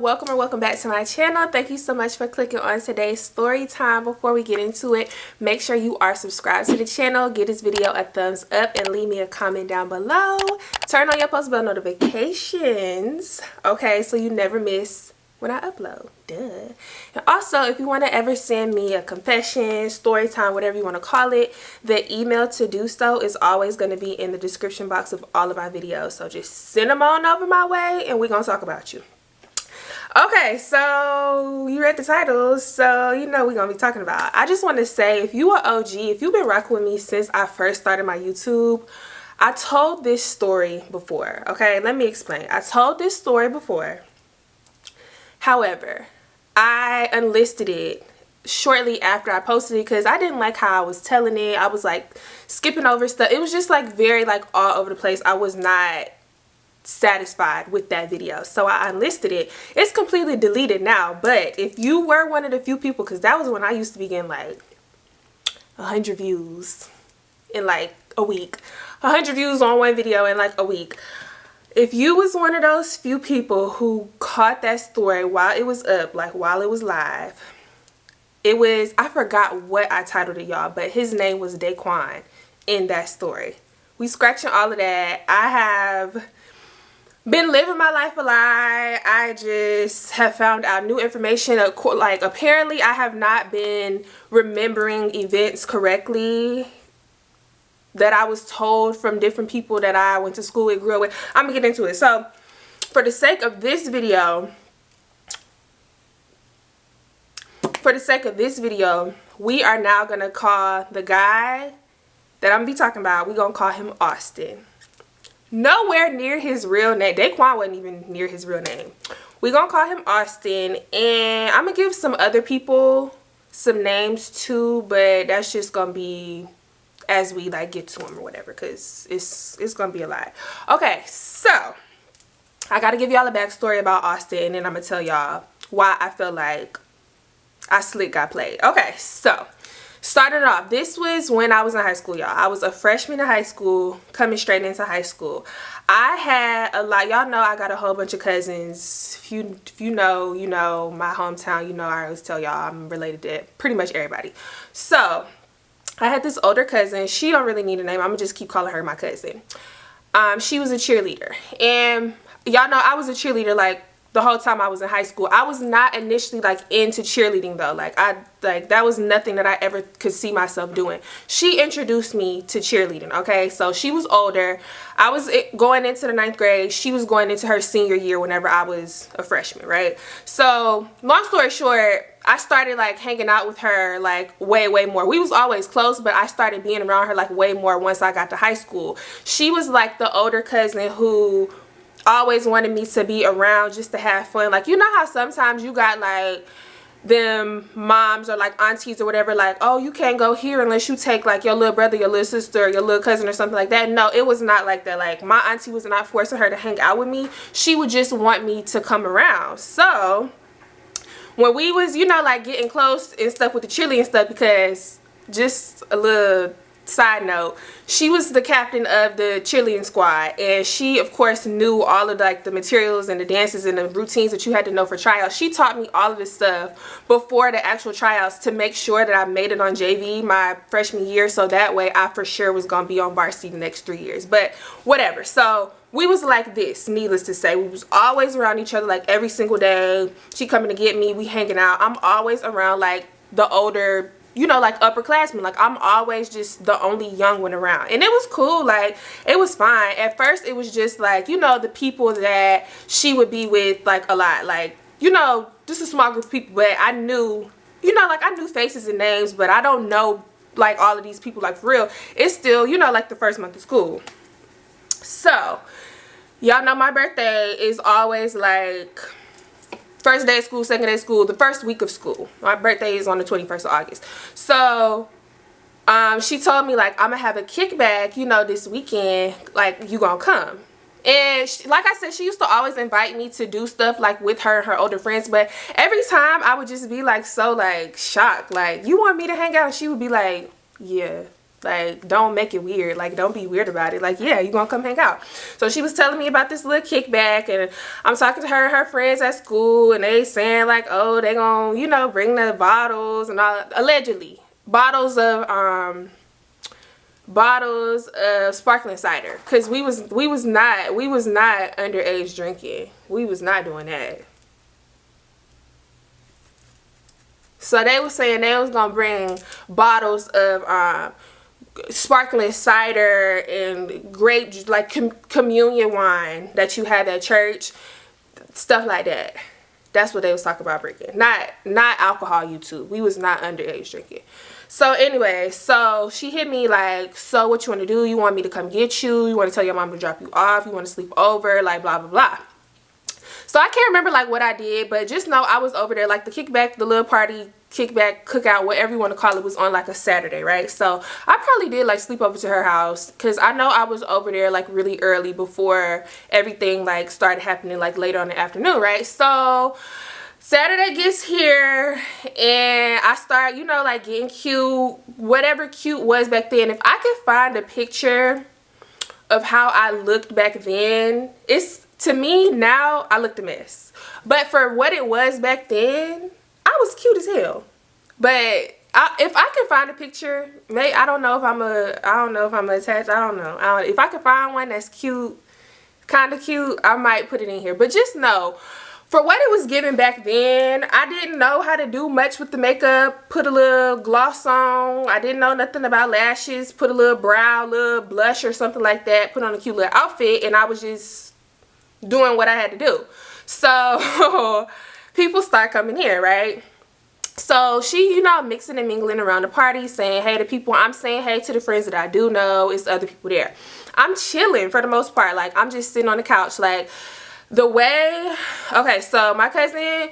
welcome or welcome back to my channel. Thank you so much for clicking on today's story time. Before we get into it, make sure you are subscribed to the channel, give this video a thumbs up, and leave me a comment down below. Turn on your post bell notifications, okay, so you never miss when I upload. Duh. And also, if you want to ever send me a confession, story time, whatever you want to call it, the email to do so is always going to be in the description box of all of my videos. So just send them on over my way and we're going to talk about you. Okay, so you read the title, so you know we're going to be talking about. I just want to say, if you are OG, if you've been rocking with me since I first started my YouTube, I told this story before. Okay, let me explain. I told this story before. However, I unlisted it shortly after I posted it because I didn't like how I was telling it. I was like skipping over stuff. It was just like very like all over the place. I was not satisfied with that video, so I unlisted it. It's completely deleted now, but if you were one of the few people, because that was when I used to be getting like 100 views in like a week, 100 views on one video in like a week. If you was one of those few people who caught that story while it was up, like while it was live, it was, I forgot what I titled it, y'all, but his name was Daquan in that story. We scratching all of that. I have been living my life a lie. I just have found out new information. Like apparently I have not been remembering events correctly that I was told from different people that I went to school with, grew up with. I'm gonna get into it. So for the sake of this video, we are now gonna call the guy that I'm gonna be talking about, we're gonna call him Austin. Nowhere near his real name. Daquan wasn't even near his real name. We're gonna call him Austin, and I'm gonna give some other people some names too, but that's just gonna be as we like get to them or whatever, because it's gonna be a lot. Okay, so I gotta give y'all a backstory about Austin, and then I'm gonna tell y'all why I feel like I slick got played. Okay, so started off, this was when I was in high school, y'all. I was a freshman in high school, coming straight into high school. I had a lot, y'all know I got a whole bunch of cousins. If you know, you know my hometown, you know I always tell y'all I'm related to pretty much everybody. So I had this older cousin. She don't really need a name. I'm gonna just keep calling her my cousin. She was a cheerleader, and y'all know I was a cheerleader like the whole time I was in high school. I was not initially like into cheerleading though. Like that was nothing that I ever could see myself doing. She introduced me to cheerleading. Okay, so she was older. I was going into the 9th grade. She was going into her senior year whenever I was a freshman, right? So long story short, I started like hanging out with her like way more. We was always close, but I started being around her like way more once I got to high school. She was like the older cousin who always wanted me to be around just to have fun. Like, you know how sometimes you got like them moms or like aunties or whatever, like, oh, you can't go here unless you take like your little brother, your little sister, or your little cousin or something like that. No, it was not like that. Like, my auntie was not forcing her to hang out with me. She would just want me to come around. So when we was, you know, like getting close and stuff with the cheerleading stuff, because just a little side note, she was the captain of the cheerleading squad, and she of course knew all of like the materials and the dances and the routines that you had to know for tryouts. She taught me all of this stuff before the actual tryouts to make sure that I made it on JV my freshman year, so that way I for sure was gonna be on varsity the next 3 years. But whatever, so we was like this, needless to say. We was always around each other like every single day. She coming to get me, we hanging out. I'm always around like the older, you know, like upperclassmen. Like, I'm always just the only young one around, and it was cool. Like, it was fine. At first it was just like, you know, the people that she would be with like a lot, like, you know, just a small group of people, but I knew, you know, like I knew faces and names, but I don't know like all of these people like for real. It's still, you know, like the first month of school. So y'all know my birthday is always like first day of school, second day of school, the first week of school. My birthday is on the 21st of August. So she told me like, I'm gonna have a kickback, you know, this weekend, like you gonna come. And she, like I said, she used to always invite me to do stuff like with her and her older friends, but every time I would just be like so like shocked, like, you want me to hang out? And she would be like, yeah, Like, don't make it weird. Like, don't be weird about it. Like, yeah, you gonna come hang out. So she was telling me about this little kickback, and I'm talking to her and her friends at school, and they saying like, oh, they gonna, you know, bring the bottles and all, allegedly bottles of sparkling cider, because we was not underage drinking. We was not doing that. So they were saying they was gonna bring bottles of sparkling cider and grape, like communion wine that you had at church, stuff like that. That's what they was talking about bringing. Not alcohol, YouTube. We was not underage drinking. So anyway, so she hit me like, so what you want to do? You want me to come get you? You want to tell your mom to drop you off? You want to sleep over? Like, blah, blah, blah. So I can't remember like what I did, but just know I was over there. Like the kickback, the little party, kickback, cookout, whatever you want to call it, was on like a Saturday, right? So I probably did like sleep over to her house, because I know I was over there like really early before everything like started happening like later on in the afternoon, right? So Saturday gets here and I start, you know, like getting cute, whatever cute was back then. If I could find a picture of how I looked back then, it's, to me now, I looked a mess. But for what it was back then, I was cute as hell. But if I can find a picture, I don't know if I'm attached. I don't know. If I can find one that's cute, kind of cute, I might put it in here. But just know, for what it was given back then, I didn't know how to do much with the makeup. Put a little gloss on. I didn't know nothing about lashes. Put a little brow, little blush or something like that. Put on a cute little outfit, and I was just doing what I had to do. So people start coming in, right? So she, you know, mixing and mingling around the party, saying hey to people. I'm saying hey to the friends that I do know. It's other people there. I'm chilling for the most part. Like, I'm just sitting on the couch. Like, the way, okay, so my cousin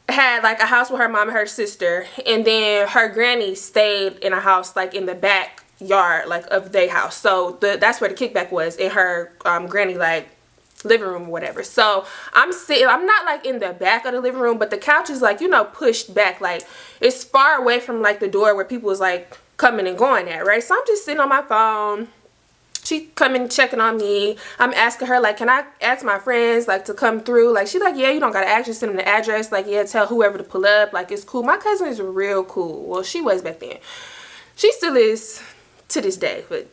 had like a house with her mom and her sister, and then her granny stayed in a house like in the backyard like of their house. So that's where the kickback was, in her granny like living room or whatever. So I'm sitting, I'm not like in the back of the living room, but the couch is like, you know, pushed back, like it's far away from like the door where people is like coming and going at, right? So I'm just sitting on my phone. She coming checking on me. I'm asking her like, can I ask my friends like to come through? Like, she's like, yeah, you don't gotta ask, just send them the address. Like, yeah, tell whoever to pull up. Like, it's cool. My cousin is real cool. Well, she was back then. She still is to this day, but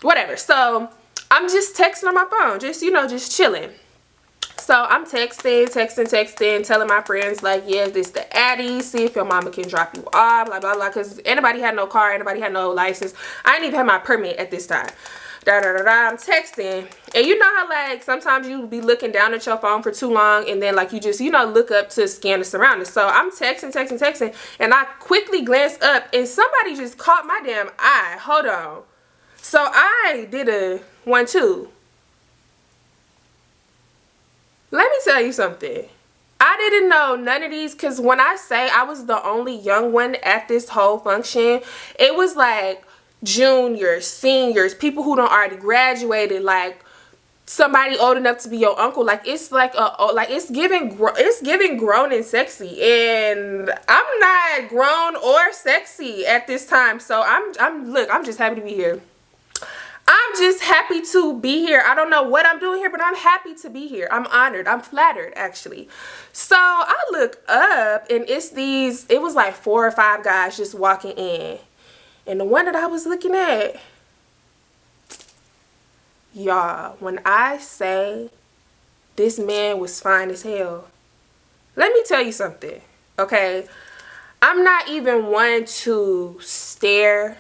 whatever. So I'm just texting on my phone, just, you know, just chilling. So I'm texting, telling my friends like, yeah, this the Addy, see if your mama can drop you off, blah, blah, blah, because anybody had no car, anybody had no license. I didn't even have my permit at this time. I'm texting, and you know how like sometimes you be looking down at your phone for too long, and then like you just, you know, look up to scan the surroundings. So I'm texting, and I quickly glance up, and somebody just caught my damn eye. Hold on. So I did a 1-2. Let me tell you something. I didn't know none of these, because when I say I was the only young one at this whole function, it was like juniors, seniors, people who done already graduated, like somebody old enough to be your uncle. Like, it's like it's giving grown and sexy, and I'm not grown or sexy at this time. So I'm just happy to be here. I'm just happy to be here. I don't know what I'm doing here, but I'm happy to be here. I'm honored. I'm flattered, actually. So I look up, and it was like 4 or 5 guys just walking in. And the one that I was looking at, y'all, when I say this man was fine as hell, let me tell you something, okay? I'm not even one to stare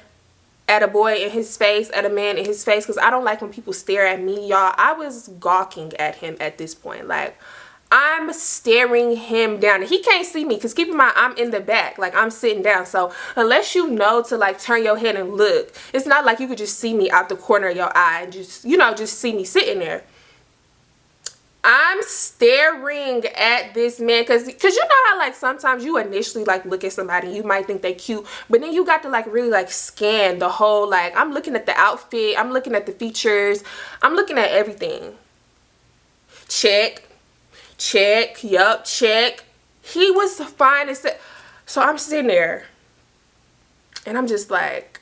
at a boy in his face, at a man in his face, because I don't like when people stare at me, y'all. I was gawking at him at this point. Like, I'm staring him down. And he can't see me, because keep in mind, I'm in the back. Like, I'm sitting down. So unless you know to like turn your head and look, it's not like you could just see me out the corner of your eye and just, you know, just see me sitting there. I'm staring at this man, because you know how like sometimes you initially like look at somebody and you might think they cute, but then you got to like really like scan the whole, like, I'm looking at the outfit, I'm looking at the features, I'm looking at everything. Check, yup, check. He was fine as so I'm sitting there and I'm just like,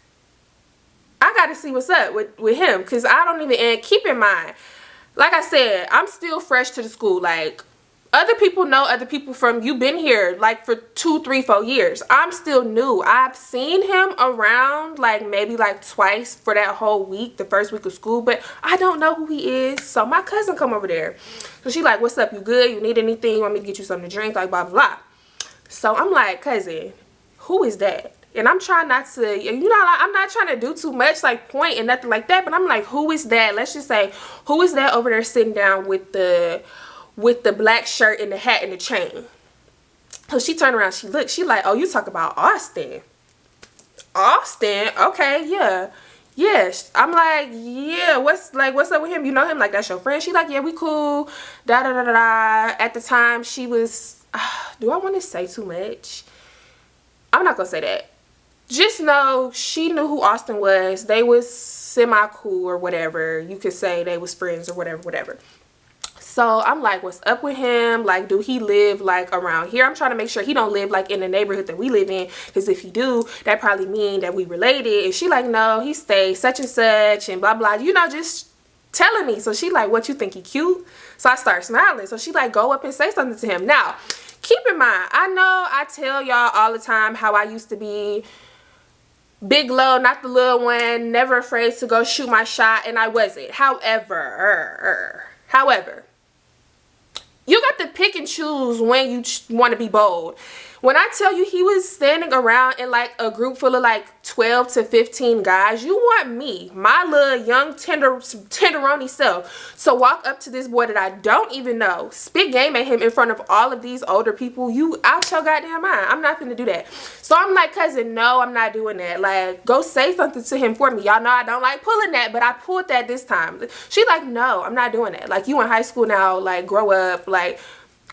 I gotta see what's up with him, because I don't even, and keep in mind, like I said, I'm still fresh to the school. Like, other people know other people from, you've been here like for 2, 3, 4 years. I'm still new. I've seen him around like maybe like twice for that whole week, the first week of school, but I don't know who he is. So my cousin come over there. So she like, what's up? You good? You need anything? You want me to get you something to drink? Like, blah, blah, blah. So I'm like, cousin, who is that? And I'm trying not to, you know, like, I'm not trying to do too much, like point and nothing like that. But I'm like, who is that? Let's just say, who is that over there sitting down with the black shirt and the hat and the chain? So she turned around, she looked, she like, oh, you talk about Austin. Austin? Okay, yeah. Yes. I'm like, yeah, what's up with him? You know him? Like, that's your friend? She like, yeah, we cool. Da da da da da. At the time, she was, do I want to say too much? I'm not gonna say that. Just know she knew who Austin was. They was semi-cool or whatever. You could say they was friends or whatever. So I'm like, what's up with him? Like, do he live like around here? I'm trying to make sure he don't live like in the neighborhood that we live in, because if he do, that probably mean that we related. And she like, no, he stays such and such and blah blah, you know, just telling me. So she like, what, you think he cute? So I start smiling. So she like, go up and say something to him. Now keep in mind, I know I tell y'all all the time how I used to be big low, not the little one, never afraid to go shoot my shot, and I wasn't. However, you got to pick and choose when you want to be bold. When I tell you he was standing around in like a group full of like 12 to 15 guys, you want me, my little young tenderoni self, to walk up to this boy that I don't even know, spit game at him in front of all of these older people? You out your goddamn mind. I'm not gonna do that. So I'm like, cousin, no, I'm not doing that. Like, go say something to him for me. Y'all know I don't like pulling that, but I pulled that this time. She like, no, I'm not doing that. Like, you in high school now, like, grow up. Like,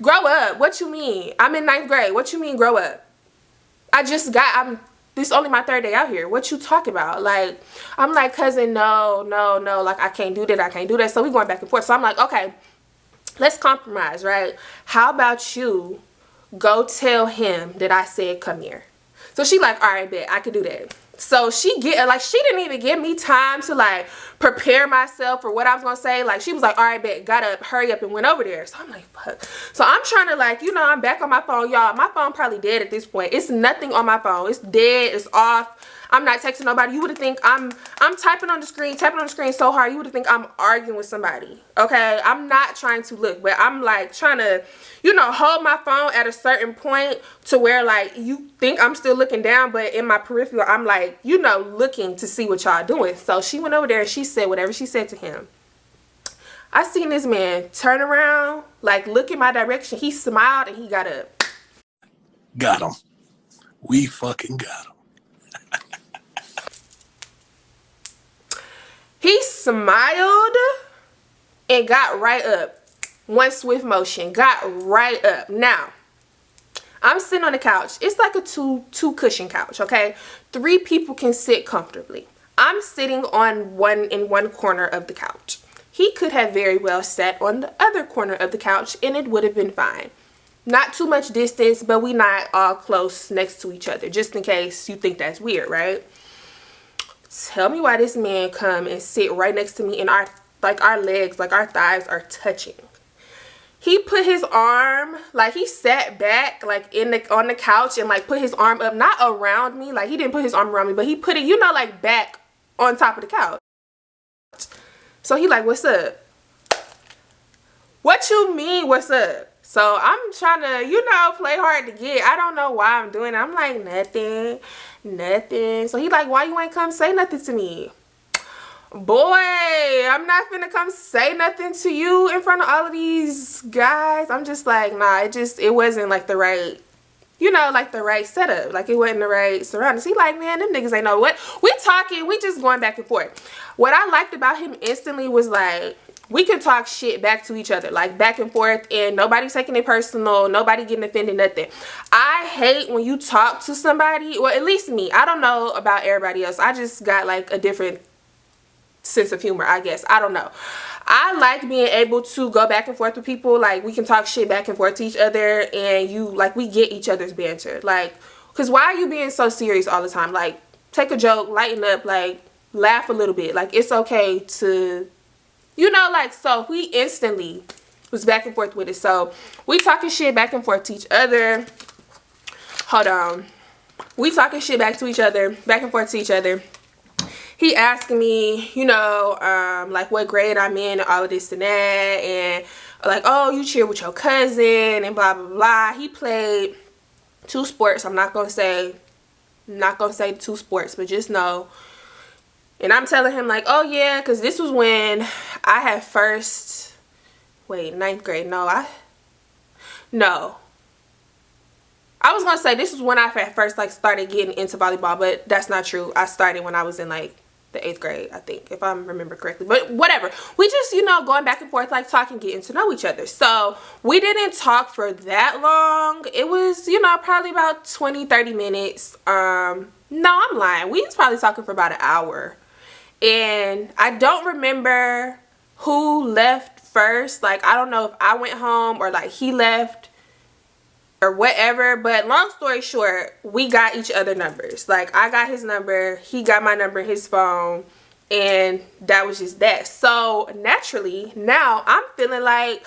grow up? What you mean? I'm in 9th grade. What you mean grow up? This is only my 3rd day out here. What you talking about? Like, I'm like, cousin, no. Like, I can't do that. So we going back and forth. So I'm like, okay, let's compromise, right? How about you go tell him that I said come here? So she like, all right, bet, I could do that. So she didn't even give me time to like prepare myself for what I was gonna say. Like, she was like, all right, bet, got up, hurry up, and went over there. So I'm like, fuck. So I'm trying to, like, you know, I'm back on my phone, y'all. My phone probably dead at this point. It's nothing on my phone. It's dead. It's off. I'm not texting nobody. You would think I'm tapping on the screen so hard, you would think I'm arguing with somebody. Okay, I'm not trying to look, but I'm like trying to, you know, hold my phone at a certain point to where like you think I'm still looking down, but in my peripheral I'm like, you know, looking to see what y'all doing. So she went over there and she said whatever she said to him. I seen this man turn around, like look in my direction. He smiled and he got up. Got him. We fucking got him. He smiled and got right up. One swift motion, got right up. Now, I'm sitting on the couch. It's like a two cushion couch, okay? 3 people can sit comfortably. I'm sitting on one corner of the couch. He could have very well sat on the other corner of the couch and it would have been fine. Not too much distance, but we not all close next to each other, just in case you think that's weird, right? Tell me why this man come and sit right next to me and our legs, like our thighs are touching. He put his arm, like he sat back like on the couch and like put his arm up, not around me, like he didn't put his arm around me, but he put it, you know, like back on top of the couch. So he like, what's up? What you mean, what's up? So I'm trying to, you know, play hard to get. I don't know why I'm doing it. I'm like, nothing. So he like, why you ain't come say nothing to me? Boy, I'm not finna come say nothing to you in front of all of these guys. I'm just like, nah, it wasn't like the right, you know, like the right setup. Like it wasn't the right surroundings. He like, man, them niggas ain't know what. We talking, we just going back and forth. What I liked about him instantly was like, we can talk shit back to each other, like back and forth, and nobody's taking it personal, nobody getting offended, nothing. I hate when you talk to somebody, well, at least me. I don't know about everybody else. I just got like a different sense of humor, I guess. I don't know. I like being able to go back and forth with people. Like, we can talk shit back and forth to each other, and we get each other's banter. Like, because why are you being so serious all the time? Like, take a joke, lighten up, like, laugh a little bit. Like, it's okay to, you know, like, so we instantly was back and forth with it. So we talking shit back and forth to each other. Hold on. We talking shit back and forth to each other. He asking me, you know, like what grade I'm in and all of this and that, and like, oh, you cheer with your cousin and blah blah blah. He played 2 sports. I'm not gonna say 2 sports, but just know. And I'm telling him like, oh yeah, because this was when I had first, wait, 9th grade. No. I was gonna say this was when I had first like started getting into volleyball, but that's not true. I started when I was in like the 8th grade, I think, if I remember correctly. But whatever. We just, you know, going back and forth, like talking, getting to know each other. So we didn't talk for that long. It was, you know, probably about 20-30 minutes. No, I'm lying. We was probably talking for about an hour. And I don't remember who left first. Like, I don't know if I went home or like he left or whatever, but long story short, we got each other numbers. Like, I got his number, he got my number, his phone, and that was just that. So naturally, now I'm feeling like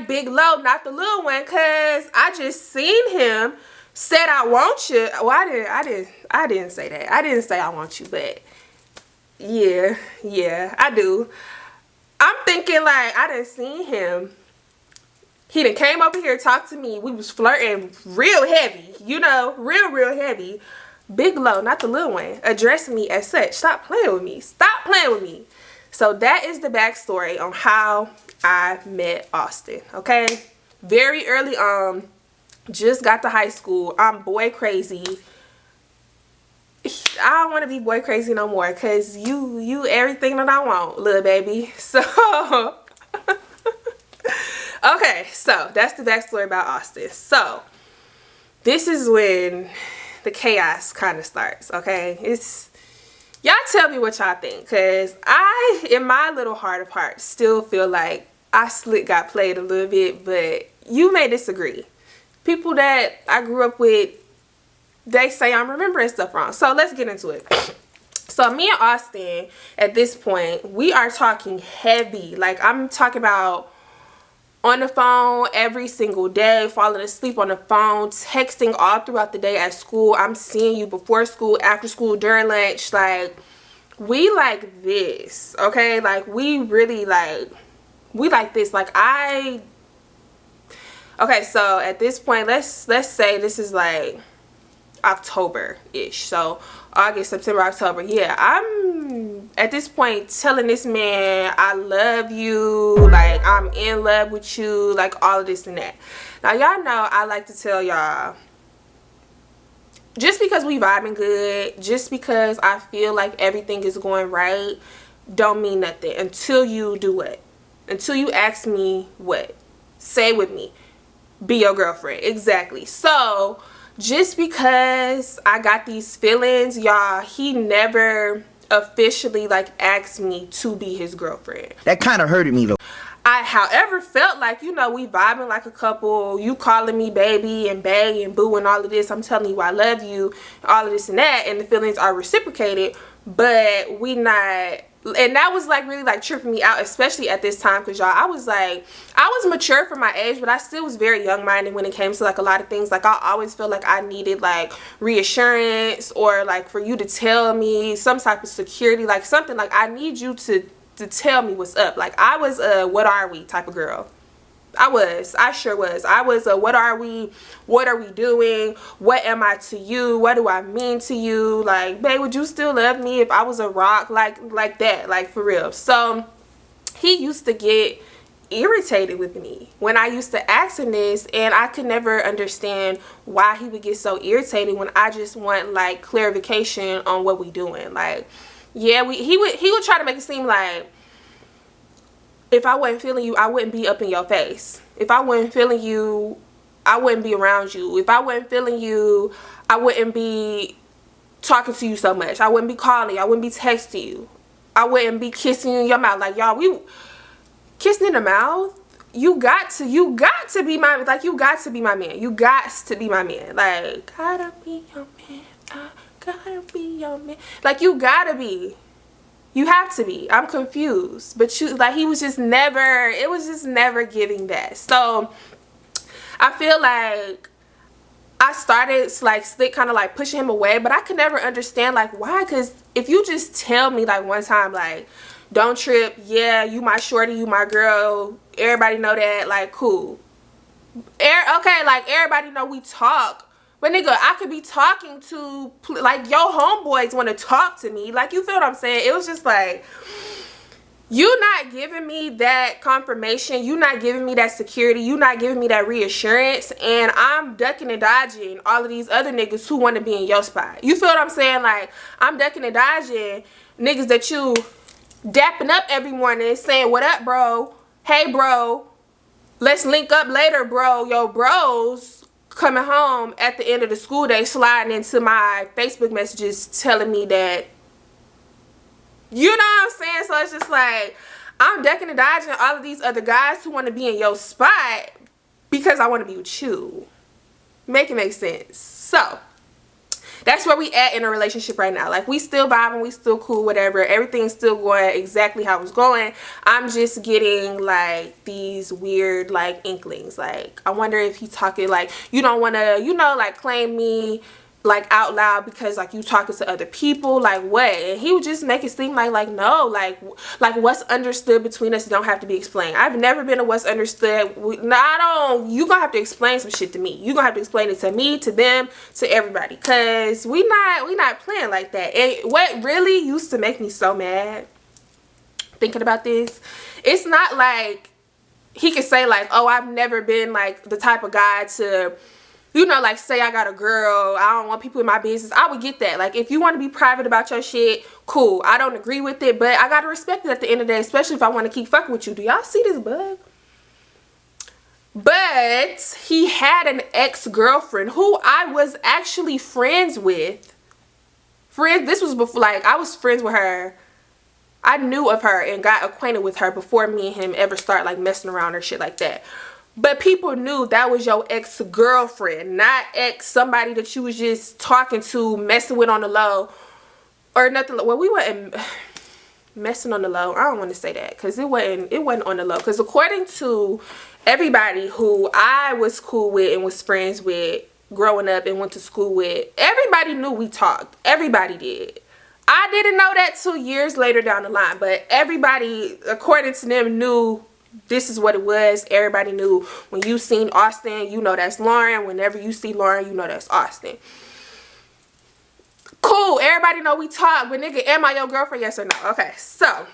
Big Lo, not the little one, cause I just seen him said I want you. Well, I didn't say that. I didn't say I want you, but yeah, I do. I'm thinking like I done seen him. He done came over here, talked to me. We was flirting real heavy, you know, real heavy. Big Lo, not the little one, addressing me as such. Stop playing with me. Stop playing with me. So that is the backstory on how I met Austin, okay? Very early on, just got to high school. I'm boy crazy. I don't want to be boy crazy no more, because you everything that I want, little baby. So... Okay, so that's the backstory about Austin. So this is when the chaos kind of starts, okay? Y'all tell me what y'all think, because I, in my little heart of hearts, still feel like I got played a little bit, but you may disagree. People that I grew up with, they say I'm remembering stuff wrong. So let's get into it. So me and Austin, at this point, we are talking heavy. Like, I'm talking about on the phone every single day, falling asleep on the phone, texting all throughout the day at school. I'm seeing you before school, after school, during lunch. Like, we like this, okay? Like, we really like this. Like, okay, so at this point, let's say this is like October-ish. So August, September, October. Yeah, I'm at this point telling this man I love you, like I'm in love with you, like all of this and that. Now y'all know I like to tell y'all, just because we vibing good, just because I feel like everything is going right, don't mean nothing until you do what? Until you ask me what? Say with me. Be your girlfriend. Exactly. So just because I got these feelings, y'all, he never officially like asked me to be his girlfriend. That kind of hurted me though. I, however, felt like, you know, we vibing like a couple. You calling me baby and bae and boo and all of this. I'm telling you I love you, all of this and that, and the feelings are reciprocated, but we not. And that was like really like tripping me out, especially at this time, because y'all, I was mature for my age, but I still was very young minded when it came to like a lot of things. Like, I always felt like I needed like reassurance, or like for you to tell me some type of security, like something like I need you to tell me what's up. Like, I was a what are we type of girl. I sure was. I was a what are we doing, what am I to you, what do I mean to you, like, babe, would you still love me if I was a rock, like that, like for real. So he used to get irritated with me when I used to ask him this, and I could never understand why he would get so irritated when I just want like clarification on what we doing. Like, yeah, he would try to make it seem like if I wasn't feeling you, I wouldn't be up in your face. If I wasn't feeling you, I wouldn't be around you. If I wasn't feeling you, I wouldn't be talking to you so much. I wouldn't be calling you. I wouldn't be texting you. I wouldn't be kissing you in your mouth. Like, y'all, we kissing in the mouth. You got to be my, like, you got to be my man. You got to be my man. Like, gotta be your man. I gotta be your man. Like, you gotta be. You have to be. I'm confused. But you, like, he was just never, it was just never giving that. So, I feel like I started, like, kind of, like, pushing him away. But I could never understand, like, why? Because if you just tell me, like, one time, like, don't trip. Yeah, you my shorty, you my girl. Everybody know that. Like, cool. Okay, like, everybody know we talk. But nigga, I could be talking to, like, your homeboys want to talk to me. Like, you feel what I'm saying? It was just like, you not giving me that confirmation. You not giving me that security. You not giving me that reassurance. And I'm ducking and dodging all of these other niggas who want to be in your spot. You feel what I'm saying? Like, I'm ducking and dodging niggas that you dapping up every morning saying, what up, bro? Hey, bro. Let's link up later, bro. Yo, bros coming home at the end of the school day sliding into my Facebook messages telling me that, you know what I'm saying? So it's just like, I'm ducking and dodging all of these other guys who want to be in your spot because I want to be with you. Make it make sense. So that's where we at in a relationship right now. Like, we still vibing, we still cool, whatever. Everything's still going exactly how it's going. I'm just getting, like, these weird, like, inklings. Like, I wonder if he's talking, like, you don't want to, you know, like, claim me, like, out loud because, like, you talking to other people. Like, what? And he would just make it seem like no, like what's understood between us don't have to be explained. I've never been a what's understood. You gonna have to explain some shit to me. You gonna have to explain it to me, to them, to everybody, because we not playing like that. And what really used to make me so mad thinking about this, it's not like he could say, like, oh, I've never been, like, the type of guy to, you know, like, say I got a girl, I don't want people in my business. I would get that. Like, if you want to be private about your shit, cool. I don't agree with it, but I gotta respect it at the end of the day, especially if I want to keep fucking with you. Do y'all see this bug? But he had an ex-girlfriend who I was actually friends with. This was before, like, I was friends with her. I knew of her and got acquainted with her before me and him ever start, like, messing around or shit like that. But people knew that was your ex-girlfriend, not somebody that you was just talking to, messing with on the low, or nothing. Well, we weren't messing on the low. I don't want to say that because it wasn't on the low. Because according to everybody who I was cool with and was friends with growing up and went to school with, everybody knew we talked. Everybody did. I didn't know that 2 years later down the line, but everybody, according to them, knew this is what it was. Everybody knew when you seen Austin, you know that's Lauren. Whenever you see Lauren, you know that's Austin. Cool. Everybody know we talk. But nigga, am I your girlfriend? Yes or no? Okay, so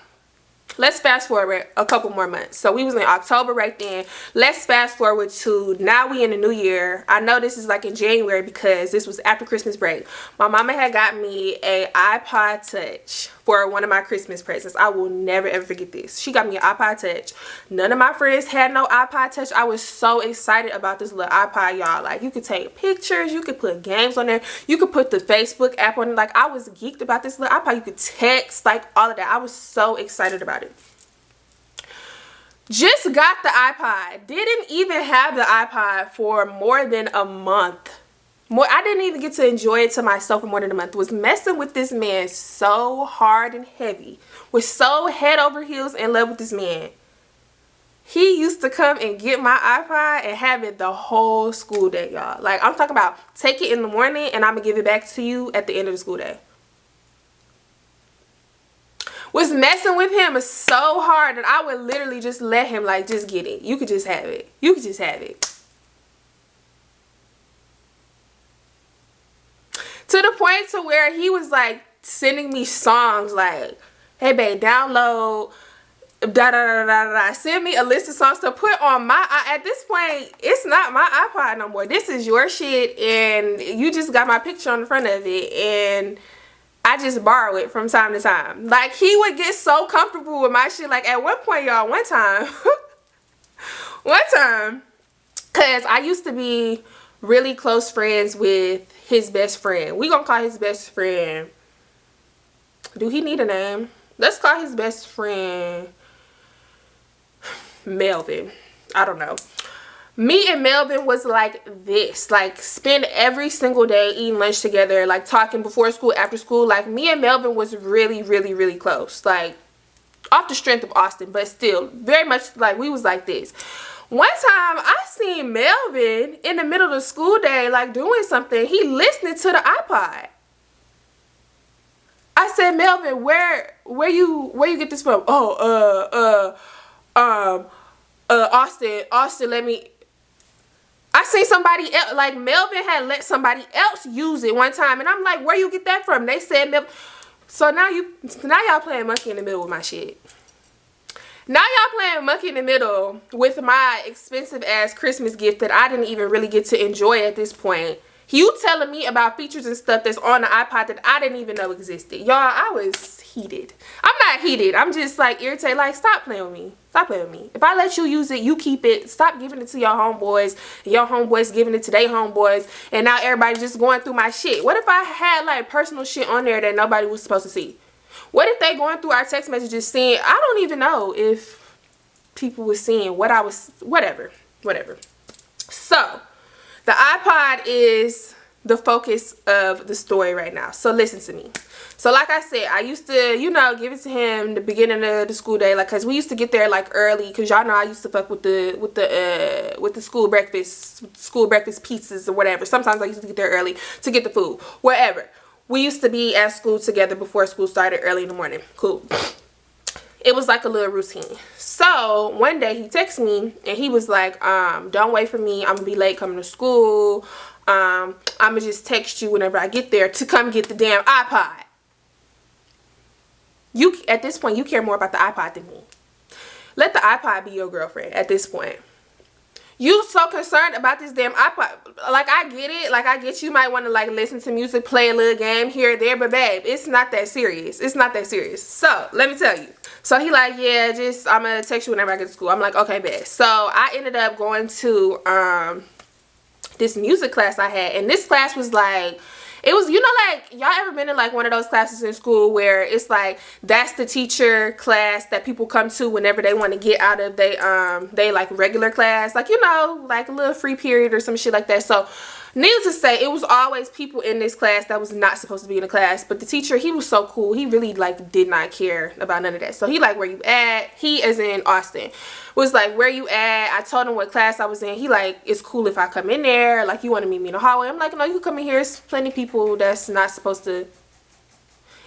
let's fast forward a couple more months. So we was in October right then. Let's fast forward to now we in the new year. I know this is like in January because this was after Christmas break. My mama had got me a iPod Touch for one of my Christmas presents. I will never ever forget this. She got me an iPod Touch. None of my friends had no iPod Touch. I was so excited about this little iPod, y'all. Like, you could take pictures, you could put games on there, you could put the Facebook app on it. Like, I was geeked about this little iPod. You could text, like, all of that. I was so excited about it. Just got the iPod. Didn't even have the iPod for more than a month. I didn't even get to enjoy it to myself for more than a month. Was messing with this man so hard and heavy. Was so head over heels in love with this man. He used to come and get my iPod and have it the whole school day, y'all. Like, I'm talking about take it in the morning and I'm going to give it back to you at the end of the school day. Was messing with him so hard that I would literally just let him, like, just get it. You could just have it. You could just have it. To the point to where he was, like, sending me songs like, hey, babe, download, da-da-da-da-da. Send me a list of songs to put on my, at this point, it's not my iPod no more. This is your shit, and you just got my picture on the front of it, and I just borrow it from time to time. Like, he would get so comfortable with my shit. Like, at one point, y'all, one time, because I used to be really close friends with his best friend. We gonna call his best friend, do he need a name? Let's call his best friend Melvin. I don't know. Me and Melvin was like this, like spend every single day eating lunch together, like talking before school, after school. Like me and Melvin was really, really, really close, like off the strength of Austin, but still very much like we was like this. One time I seen Melvin in the middle of the school day, like doing something. He listening to the iPod. I said, Melvin, where you get this from? Austin, let me. I seen somebody else, like Melvin had let somebody else use it one time, and I'm like, where you get that from? They said Melvin. So now y'all playing monkey in the middle with my shit. Now y'all playing monkey in the middle with my expensive ass Christmas gift that I didn't even really get to enjoy at this point. You telling me about features and stuff that's on the iPod that I didn't even know existed. Y'all, I was heated. I'm not heated. I'm just like irritated. Like, stop playing with me. Stop playing with me. If I let you use it, you keep it. Stop giving it to your homeboys. And your homeboys giving it to their homeboys. And now everybody's just going through my shit. What if I had like personal shit on there that nobody was supposed to see? What if they going through our text messages seeing, I don't even know if people were seeing what I was, whatever. So, the iPod is the focus of the story right now. So listen to me. So like I said, I used to, you know, give it to him the beginning of the school day, like, cause we used to get there like early, cause y'all know I used to fuck with the school breakfast pizzas or whatever. Sometimes I used to get there early to get the food, wherever. We used to be at school together before school started early in the morning. Cool. It was like a little routine. So one day he texted me and he was like, don't wait for me. I'm gonna be late coming to school. I'm gonna just text you whenever I get there to come get the damn iPod. At this point, you care more about the iPod than me. Let the iPod be your girlfriend at this point. You so concerned about this damn iPod. Like, I get it. Like, I get you might want to, like, listen to music, play a little game here or there. But, babe, it's not that serious. It's not that serious. So, let me tell you. So, he like, yeah, just, I'm going to text you whenever I get to school. I'm like, okay, bet. So, I ended up going to this music class I had. And this class was, like, it was, you know, like, y'all ever been in, like, one of those classes in school where it's, like, that's the teacher class that people come to whenever they want to get out of they like, regular class. Like, you know, like, a little free period or some shit like that. So, needless to say, it was always people in this class that was not supposed to be in the class. But the teacher, he was so cool. He really, like, did not care about none of that. So, he, like, where you at? He, as in Austin, was like, where you at? I told him what class I was in. He like, it's cool if I come in there. Like, you want to meet me in the hallway? I'm like, no, you can come in here. It's plenty of people that's not supposed to.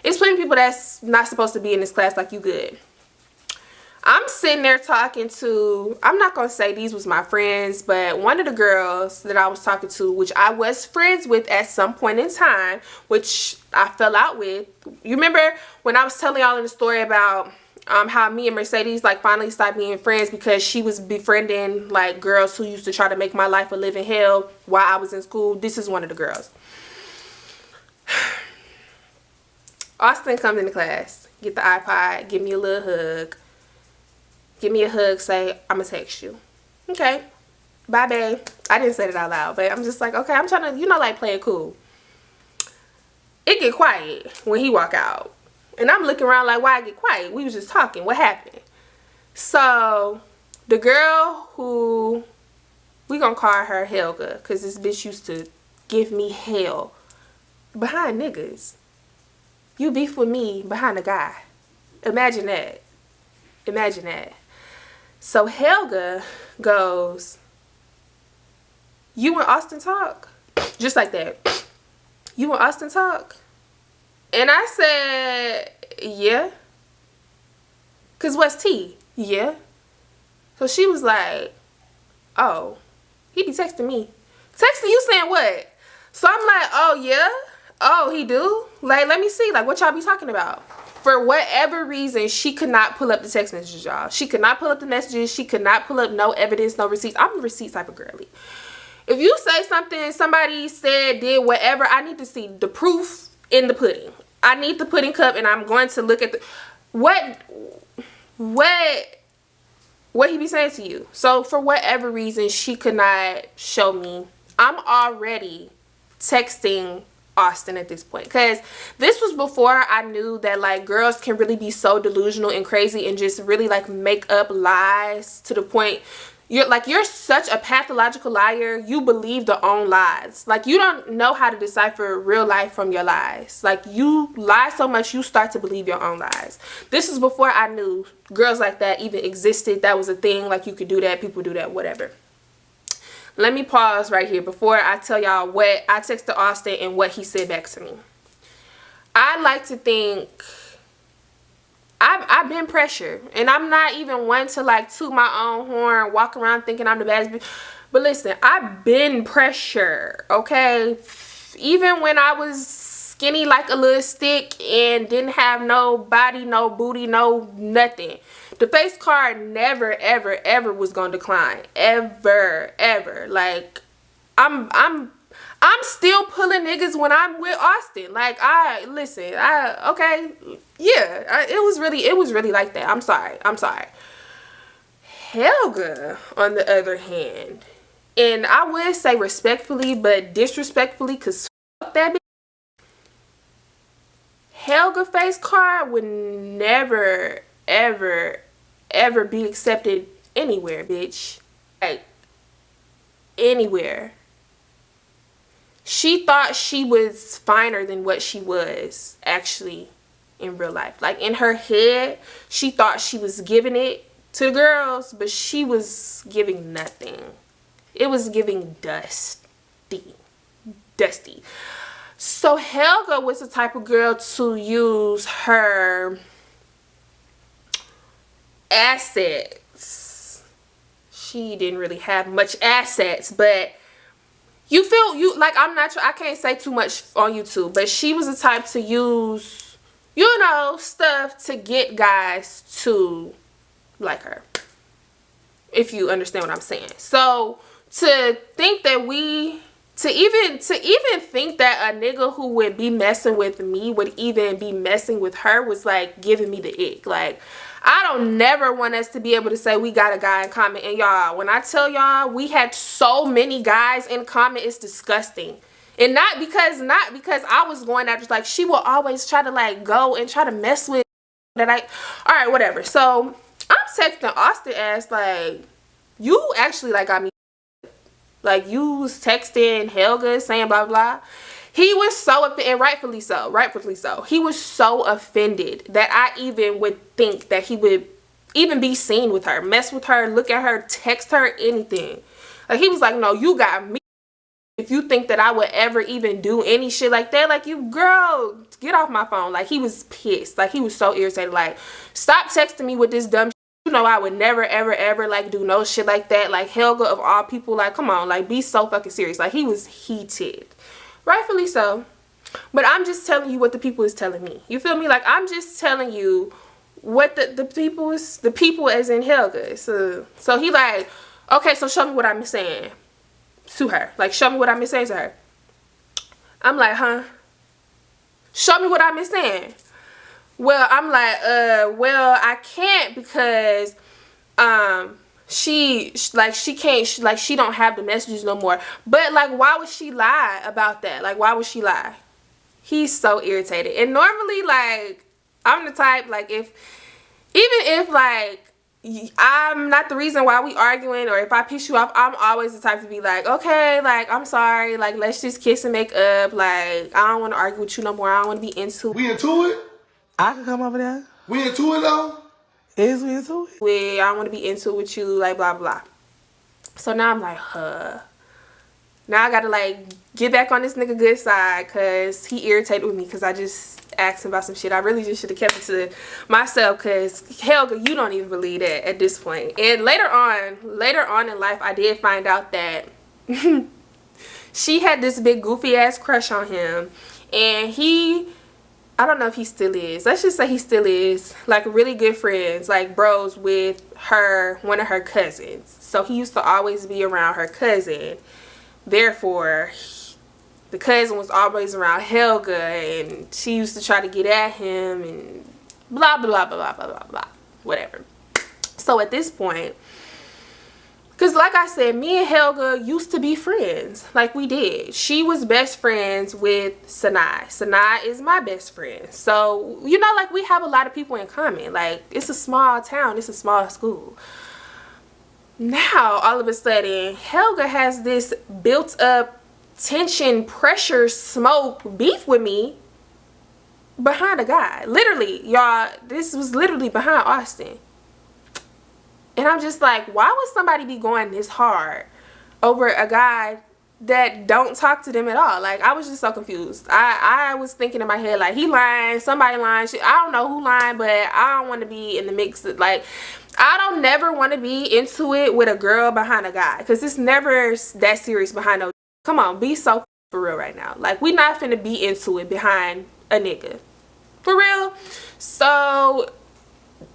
It's plenty of people that's not supposed to be in this class. Like, you good. I'm sitting there talking to, I'm not going to say these was my friends, but one of the girls that I was talking to, which I was friends with at some point in time, which I fell out with. You remember when I was telling y'all in the story about how me and Mercedes like finally stopped being friends because she was befriending like girls who used to try to make my life a living hell while I was in school? This is one of the girls. Austin comes into class, get the iPod, give me a little hug. Give me a hug, say, I'm gonna text you. Okay, bye, babe. I didn't say it out loud, but I'm just like, okay, I'm trying to, you know, like, play it cool. It get quiet when he walk out. And I'm looking around like, why I get quiet? We was just talking. What happened? So, the girl who, we gonna call her Helga, because this bitch used to give me hell behind niggas. You beef with me behind a guy. Imagine that. Imagine that. So Helga goes, you and Austin talk? Just like that. You and Austin talk? And I said, yeah. Because what's T? Yeah. So she was like, oh, he be texting me. Texting you saying what? So I'm like, oh, yeah? Oh, he do? Like, let me see. Like, what y'all be talking about? For whatever reason, she could not pull up the text messages, y'all. She could not pull up the messages. She could not pull up no evidence, no receipts. I'm a receipt type of girly. If you say something, somebody said, did whatever, I need to see the proof in the pudding. I need the pudding cup, and I'm going to look at the... What he be saying to you? So, for whatever reason, she could not show me. I'm already texting Austin at this point, because this was before I knew that like girls can really be so delusional and crazy and just really like make up lies to the point you're such a pathological liar. You believe the own lies. Like, you don't know how to decipher real life from your lies. Like, you lie so much you start to believe your own lies. This is before I knew girls like that even existed. That was a thing. Like, you could do that, people do that, whatever. Let me pause right here before I tell y'all what I texted Austin and what he said back to me. I like to think I've been pressured, and I'm not even one to like toot my own horn, walk around thinking I'm the baddest bitch. But listen, I've been pressured, okay? Even when I was skinny like a little stick and didn't have no body, no booty, no nothing. The face card never, ever, ever was gonna decline. Ever, ever. Like, I'm still pulling niggas when I'm with Austin. Like, okay, yeah, it was really like that. I'm sorry. Helga, on the other hand, and I would say respectfully, but disrespectfully, cause fuck that bitch. Helga face card would never, ever, ever be accepted anywhere, bitch. Like, anywhere. She thought she was finer than what she was actually in real life. Like, in her head, she thought she was giving it to the girls, but she was giving nothing. It was giving dusty. So Helga was the type of girl to use her assets. She didn't really have much assets, but I can't say too much on YouTube, but she was the type to use, stuff to get guys to like her, if you understand what I'm saying. So to think that to even think that a nigga who would be messing with me would even be messing with her was like giving me the ick. Like, I don't never want us to be able to say we got a guy in common. And y'all, when I tell y'all we had so many guys in common, it's disgusting. And not because I was going after, like, she will always try to like go and try to mess with that. All right, whatever. So I'm texting Austin as like, you actually like got me, like, you was texting Helga saying blah blah. He was so offended, and rightfully so. He was so offended that I even would think that he would even be seen with her, mess with her, look at her, text her, anything. Like, he was like, no, you got me. If you think that I would ever even do any shit like that, like, you, girl, get off my phone. Like, he was pissed. Like, he was so irritated. Like, stop texting me with this dumb shit. You know I would never, ever, ever, like, do no shit like that. Like, Helga of all people, like, come on, like, be so fucking serious. Like, he was heated. Rightfully so. But I'm just telling you what the people is telling me. You feel me? Like, I'm just telling you what the people as in Helga. So he like, okay, so show me what I'm saying to her. Like, show me what I'm saying to her. I'm like, huh? Show me what I'm saying. Well, I'm like, well, I can't because she don't have the messages no more. But like, why would she lie about that? Like, why would she lie? He's so irritated. And normally, like, I'm the type, like, even if like I'm not the reason why we arguing, or if I piss you off, I'm always the type to be like, okay, like, I'm sorry, like, let's just kiss and make up. Like, I don't want to argue with you no more. I don't want to be into it. We into it? I can come over there. We into it though? Is we into it? I don't want to be into it with you, like, blah blah. So now I'm like, now I gotta like get back on this nigga good side, because he irritated with me because I just asked him about some shit. I really just should have kept it to myself, because Helga, you don't even believe that at this point. And later on in life, I did find out that she had this big goofy ass crush on him, and I don't know if he still is. Let's just say he still is. Like, really good friends, like bros with one of her cousins. So he used to always be around her cousin. Therefore, the cousin was always around Helga, and she used to try to get at him and blah, blah, blah, blah, blah, blah, blah. Whatever. So at this point, because like I said, me and Helga used to be friends. Like, we did. She was best friends with Sanai. Sanai is my best friend. So, like, we have a lot of people in common. Like, it's a small town. It's a small school. Now, all of a sudden, Helga has this built up tension, pressure, smoke, beef with me behind a guy. Literally, y'all, this was literally behind Austin. And I'm just like, why would somebody be going this hard over a guy that don't talk to them at all? Like, I was just so confused. I was thinking in my head, like, he lying, somebody lying. I don't know who lying, but I don't want to be in the mix. Like, I don't never want to be into it with a girl behind a guy, because it's never that serious behind no. Come on, be so for real right now. Like, we not finna be into it behind a nigga. For real. So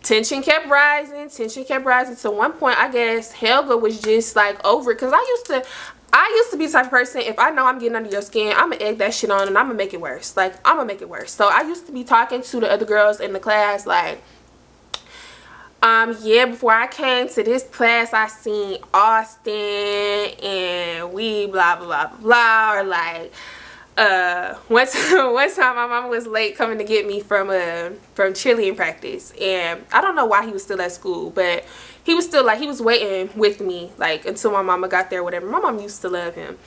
tension kept rising to one point. I guess Helga was just like over it, because I used to be the type of person, if I know I'm getting under your skin, I'm gonna egg that shit on and I'm gonna make it worse. Like, I'm gonna make it worse. So I used to be talking to the other girls in the class like, yeah, before I came to this class, I seen Austin and we blah blah blah blah, or like one time my mama was late coming to get me from cheerleading practice, and I don't know why he was still at school, but he was still like, he was waiting with me like until my mama got there or whatever. My mom used to love him.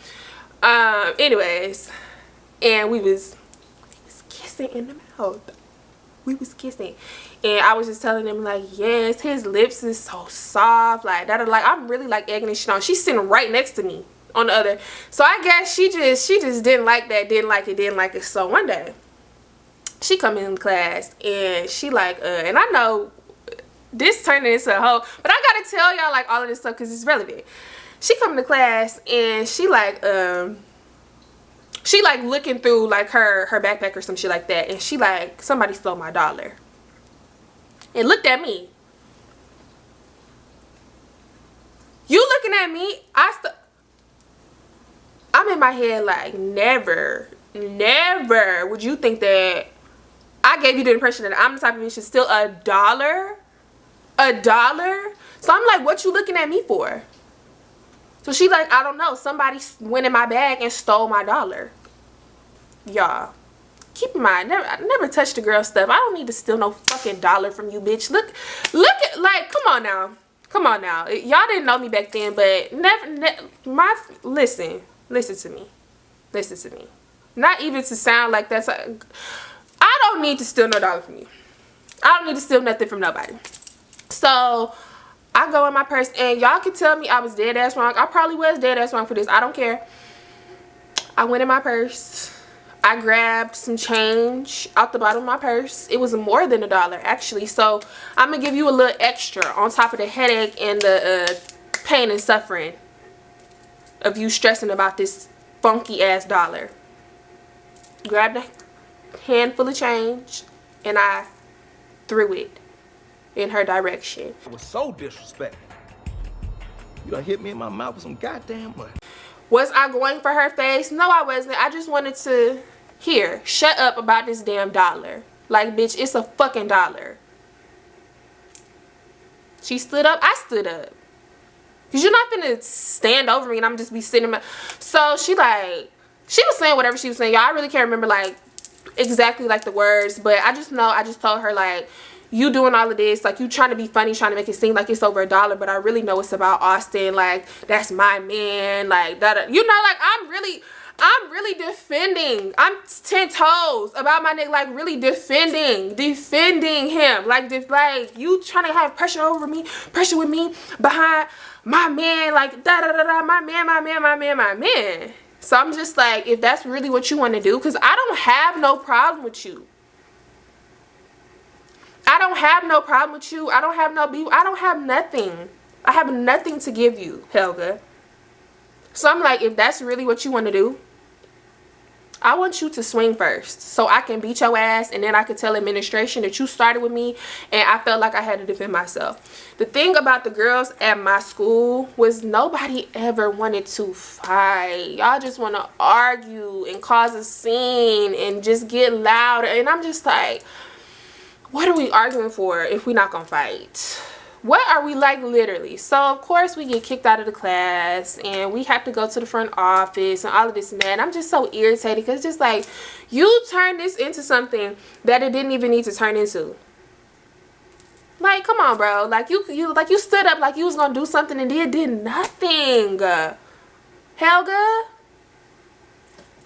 Anyways, and we was kissing in the mouth. We was kissing, and I was just telling him like, yes, his lips is so soft, like that. Like, I'm really like egging this shit on. She's sitting right next to me on the other, so I guess she just didn't like that, didn't like it. So one day she come in class and she like, and I know this turning into a whole, but I gotta tell y'all like all of this stuff because it's relevant. She come to class and she like looking through like her backpack or some shit like that, and she like, somebody stole my dollar, and looked at me. You looking at me? I'm in my head like, never would you think that I gave you the impression that I'm the type of bitch to steal a dollar. So I'm like, what you looking at me for? So she like, I don't know, somebody went in my bag and stole my dollar. Y'all, keep in mind, I never touched a girl's stuff. I don't need to steal no fucking dollar from you, bitch. Look at, like, come on now. Y'all didn't know me back then, but listen to me. Not even to sound like that's I don't need to steal no dollar from you. I don't need to steal nothing from nobody. So I go in my purse, and y'all can tell me I was dead ass wrong. I probably was dead ass wrong for this. I don't care. I went in my purse. I grabbed some change out the bottom of my purse. It was more than $1 actually. So I'm gonna give you a little extra on top of the headache and the pain and suffering of you stressing about this funky ass dollar. Grabbed a handful of change and I threw it in her direction. It was so disrespectful. You done hit me in my mouth with some goddamn money. Was I going for her face? No, I wasn't. I just wanted to shut up about this damn dollar. Like, bitch, it's a fucking dollar. She stood up. I stood up. Because you're not gonna stand over me and I'm just be sitting. So she was saying whatever she was saying. Y'all, I really can't remember like exactly like the words. But I just know I just told her like, you doing all of this, like, you trying to be funny, trying to make it seem like it's over $1, but I really know it's about Austin. Like, that's my man. Like, that, you know, like, I'm really defending. I'm 10 toes about my nigga, like, really defending him. Like, you trying to have pressure with me behind my man, like, my man. So I'm just like, if that's really what you want to do, because I don't have no problem with you. I don't have no problem with you. I don't have no beef. I don't have nothing. I have nothing to give you, Helga. So I'm like, if that's really what you want to do, I want you to swing first so I can beat your ass, and then I can tell administration that you started with me and I felt like I had to defend myself. The thing about the girls at my school was nobody ever wanted to fight. Y'all just want to argue and cause a scene and just get louder. And I'm just like, what are we arguing for if we're not gonna fight? What are we like, literally? So of course we get kicked out of the class and we have to go to the front office and all of this and that. And I'm just so irritated because just like, you turned this into something that it didn't even need to turn into. Like, come on, bro. Like, you stood up like you was gonna do something and did nothing. Helga.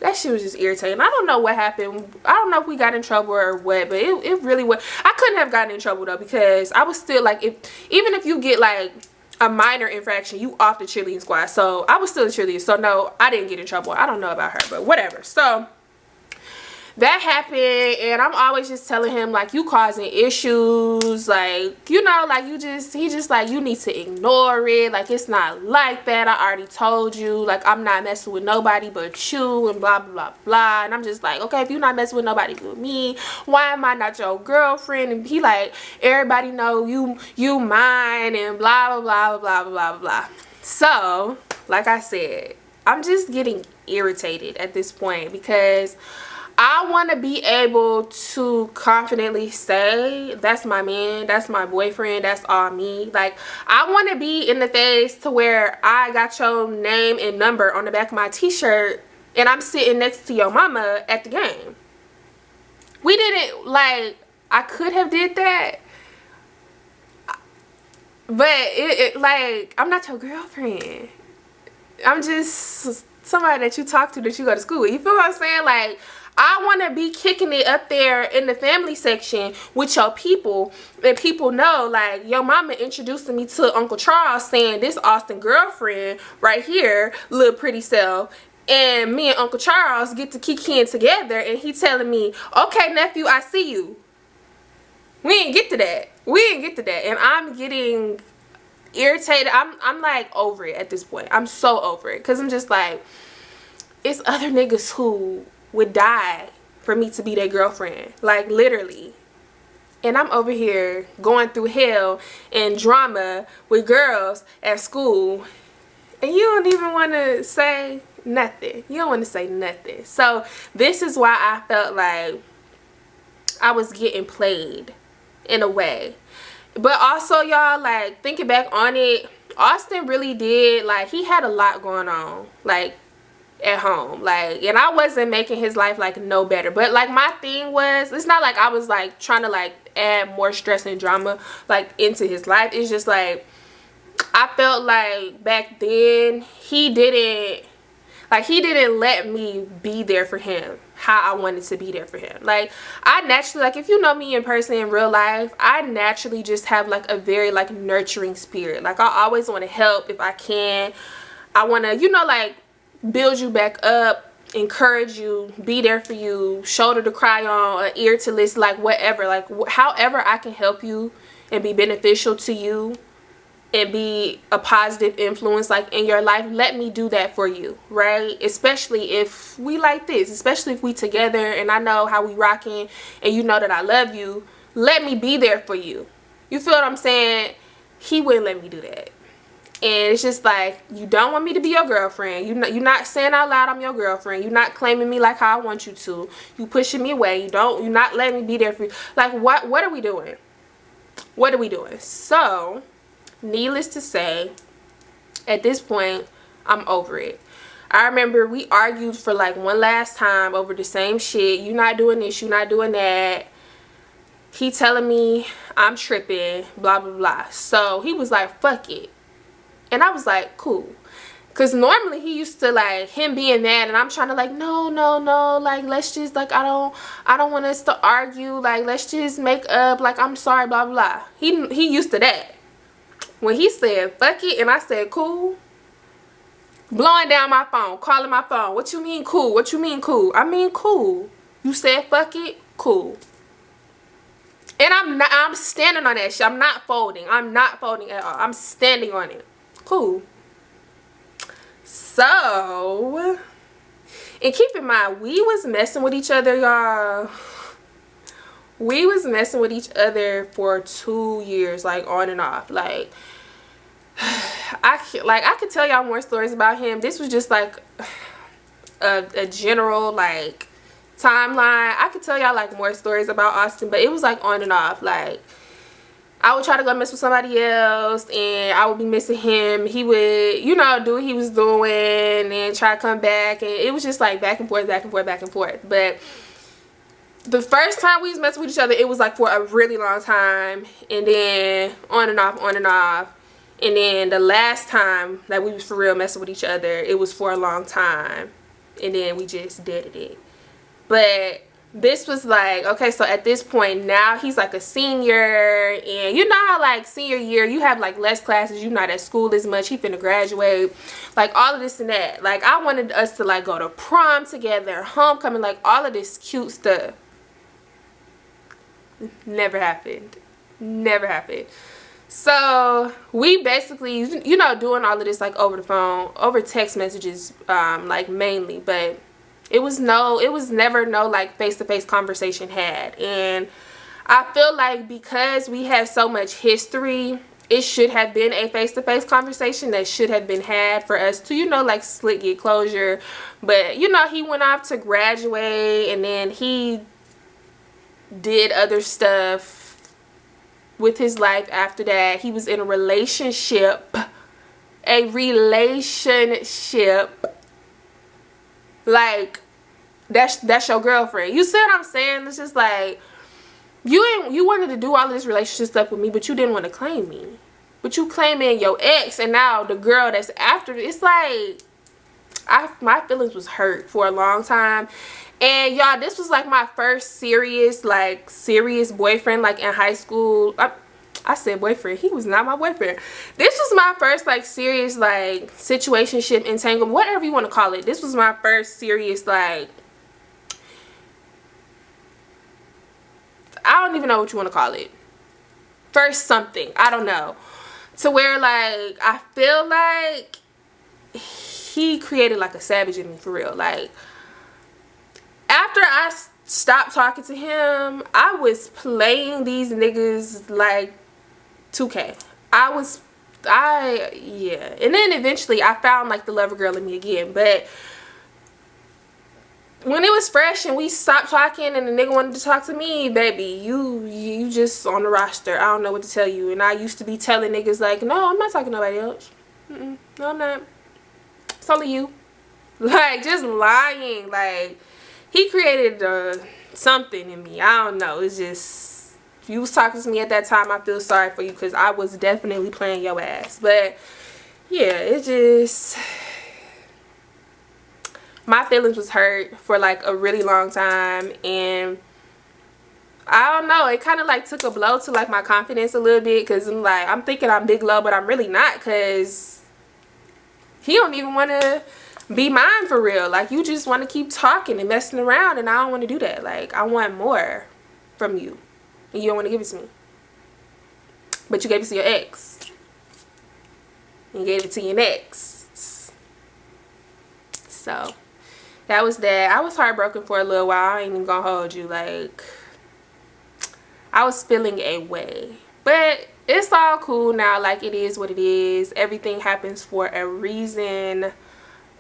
That shit was just irritating. I don't know what happened. I don't know if we got in trouble or what, but it really was. I couldn't have gotten in trouble though, because I was still like, even if you get like a minor infraction, you off the cheerleading squad. So I was still a cheerleader. So no, I didn't get in trouble. I don't know about her, but whatever. So that happened, and I'm always just telling him, like, you causing issues, like, you know, like, he just like, you need to ignore it, like, it's not like that. I already told you, like, I'm not messing with nobody but you, and blah blah blah blah. And I'm just like, okay, if you're not messing with nobody but me, why am I not your girlfriend? And he like, everybody know you mine, and blah blah blah blah blah blah blah. So like I said, I'm just getting irritated at this point, because I want to be able to confidently say, that's my man, that's my boyfriend, that's all me. Like, I want to be in the phase to where I got your name and number on the back of my t-shirt and I'm sitting next to your mama at the game. We didn't, like, I could have did that, but like, I'm not your girlfriend. I'm just somebody that you talk to, that you go to school with. You feel what I'm saying? Like, I want to be kicking it up there in the family section with your people, and people know, like, your mama introducing me to Uncle Charles, saying, this Austin girlfriend right here, little pretty self. And me and Uncle Charles get to kikiing together, and he telling me, okay, nephew, I see you. We didn't get to that. We didn't get to that. And I'm getting irritated. I'm like over it at this point. I'm so over it, because I'm just like, it's other niggas who would die for me to be their girlfriend, like, literally. And I'm over here going through hell and drama with girls at school, and you don't even want to say nothing. You don't want to say nothing. So this is why I felt like I was getting played in a way. But also, y'all, like, thinking back on it, Austin really did, like, he had a lot going on, like, at home, like, and I wasn't making his life like no better. But like, my thing was, it's not like I was like trying to like add more stress and drama like into his life. It's just like, I felt like back then he didn't let me be there for him how I wanted to be there for him. Like, I naturally, like, if you know me in person in real life, I naturally just have like a very like nurturing spirit. Like, I always want to help if I can. I want to, you know, like, build you back up, encourage you, be there for you, shoulder to cry on, an ear to listen, like, whatever, like, however I can help you and be beneficial to you and be a positive influence like in your life, let me do that for you, right? Especially if we like this, especially if we together and I know how we rocking and you know that I love you, let me be there for you. You feel what I'm saying? He wouldn't let me do that. And it's just like, you don't want me to be your girlfriend. You're not saying out loud I'm your girlfriend. You're not claiming me like how I want you to. You pushing me away. You're not letting me be there for you. Like, what are we doing? What are we doing? So, needless to say, at this point, I'm over it. I remember we argued for like one last time over the same shit. You not doing this, you not doing that. He telling me I'm tripping, blah, blah, blah. So, he was like, fuck it. And I was like, cool. Because normally he used to, like, him being mad and I'm trying to, like, no, like, let's just, like, I don't want us to argue, like, let's just make up, like, I'm sorry, blah, blah, blah. He used to that. When he said, fuck it, and I said, cool, blowing down my phone, calling my phone, what you mean cool? What you mean cool? I mean cool. You said fuck it, cool. And I'm standing on that shit. I'm not folding. I'm not folding at all. I'm standing on it. Cool. So, and keep in mind, we was messing with each other, y'all. We was messing with each other for 2 years, like, on and off. Like, I could tell y'all more stories about him. This was just like a general like timeline. I could tell y'all like more stories about Austin, but it was like on and off. Like, I would try to go mess with somebody else and I would be missing him. He would, you know, do what he was doing and try to come back, and it was just like back and forth, back and forth, back and forth. But the first time we was messing with each other, it was like for a really long time, and then on and off, and then the last time that we was for real messing with each other, it was for a long time, and then we just did it. But this was like, okay, so at this point now he's like a senior, and you know how like senior year you have like less classes, you're not at school as much, he finna graduate, like all of this and that. Like I wanted us to like go to prom together, homecoming, like all of this cute stuff. Never happened. Never happened. So we basically, you know, doing all of this like over the phone, over text messages, like mainly, but it was never no like face-to-face conversation had. And I feel like because we have so much history, it should have been a face-to-face conversation that should have been had for us to, you know, like slick get closure. But you know, he went off to graduate, and then he did other stuff with his life after that. He was in a relationship. Like that's your girlfriend. You see what I'm saying? It's just like you wanted to do all of this relationship stuff with me, but you didn't want to claim me. But you claiming your ex, and now the girl that's after, it's like my feelings was hurt for a long time. And y'all, this was like my first serious boyfriend, like in high school. I said boyfriend, he was not my boyfriend. This was my first like serious like situationship, entanglement, whatever you want to call it. This was my first serious like, I don't even know what you want to call it. First something, I don't know. To where like I feel like he created like a savage in me for real. Like after I stopped talking to him, I was playing these niggas like 2K. Yeah. And then eventually I found like the lover girl in me again. But when it was fresh and we stopped talking and the nigga wanted to talk to me, baby, you just on the roster. I don't know what to tell you. And I used to be telling niggas like, no, I'm not talking to nobody else. No, I'm not. It's only you. Like, just lying. Like, he created something in me. I don't know. It's just, if you was talking to me at that time, I feel sorry for you, because I was definitely playing your ass. But yeah, it just, my feelings was hurt for like a really long time. And I don't know, it kind of like took a blow to like my confidence a little bit, because I'm like, I'm thinking I'm big low, but I'm really not, because he don't even want to be mine for real. Like, you just want to keep talking and messing around, and I don't want to do that. Like, I want more from you, and you don't want to give it to me. But you gave it to your ex. You gave it to your next. So that was that. I was heartbroken for a little while. I ain't even gonna hold you. Like, I was feeling a way, but it's all cool now. Like, it is what it is. Everything happens for a reason.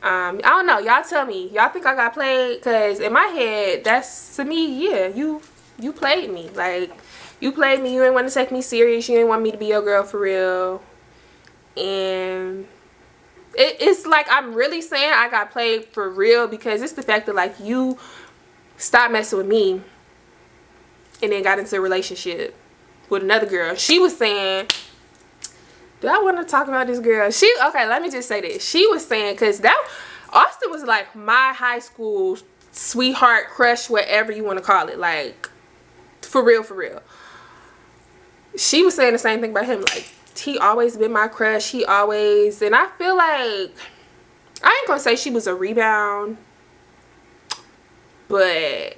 I don't know, y'all tell me, y'all think I got played? Because in my head, that's, to me, yeah, you played me. Like, you played me. You didn't want to take me serious. You didn't want me to be your girl for real. And it's like, I'm really saying I got played for real, because it's the fact that like you stopped messing with me and then got into a relationship with another girl. She was saying, do I want to talk about this girl? Okay, let me just say this. She was saying, because that Austin was like my high school sweetheart, crush, whatever you want to call it. Like, for real, for real. She was saying the same thing about him. Like, he always been my crush. He always, and I feel like, I ain't gonna say she was a rebound, but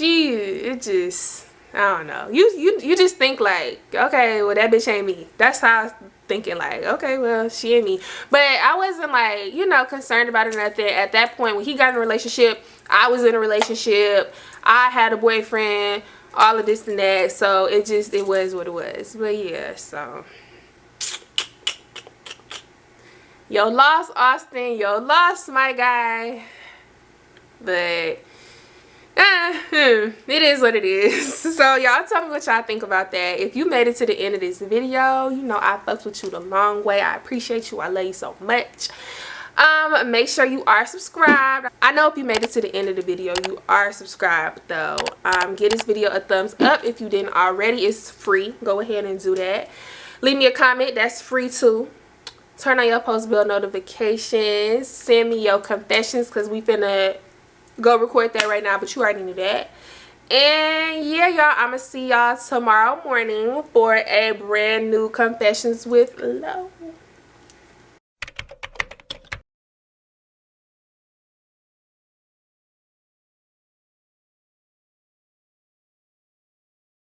it just, I don't know. You just think like, okay, well, that bitch ain't me. That's how I was thinking, like, okay, well, she ain't me. But I wasn't like, you know, concerned about it or nothing. At that point, when he got in a relationship, I was in a relationship. I had a boyfriend, all of this and that. So it was what it was. But yeah, so. Yo lost, Austin. Yo lost, my guy. But it is what it is. So y'all tell me what y'all think about that. If you made it to the end of this video, you know I fucked with you the long way. I appreciate you. I love you so much. Make sure you are subscribed. I know if you made it to the end of the video, you are subscribed though. Give this video a thumbs up if you didn't already. It's free. Go ahead and do that. Leave me a comment. That's free too. Turn on your post bell notifications. Send me your confessions because we finna go record that right now, but you already knew that. And yeah, y'all, I'm gonna see y'all tomorrow morning for a brand new Confessions with Lo.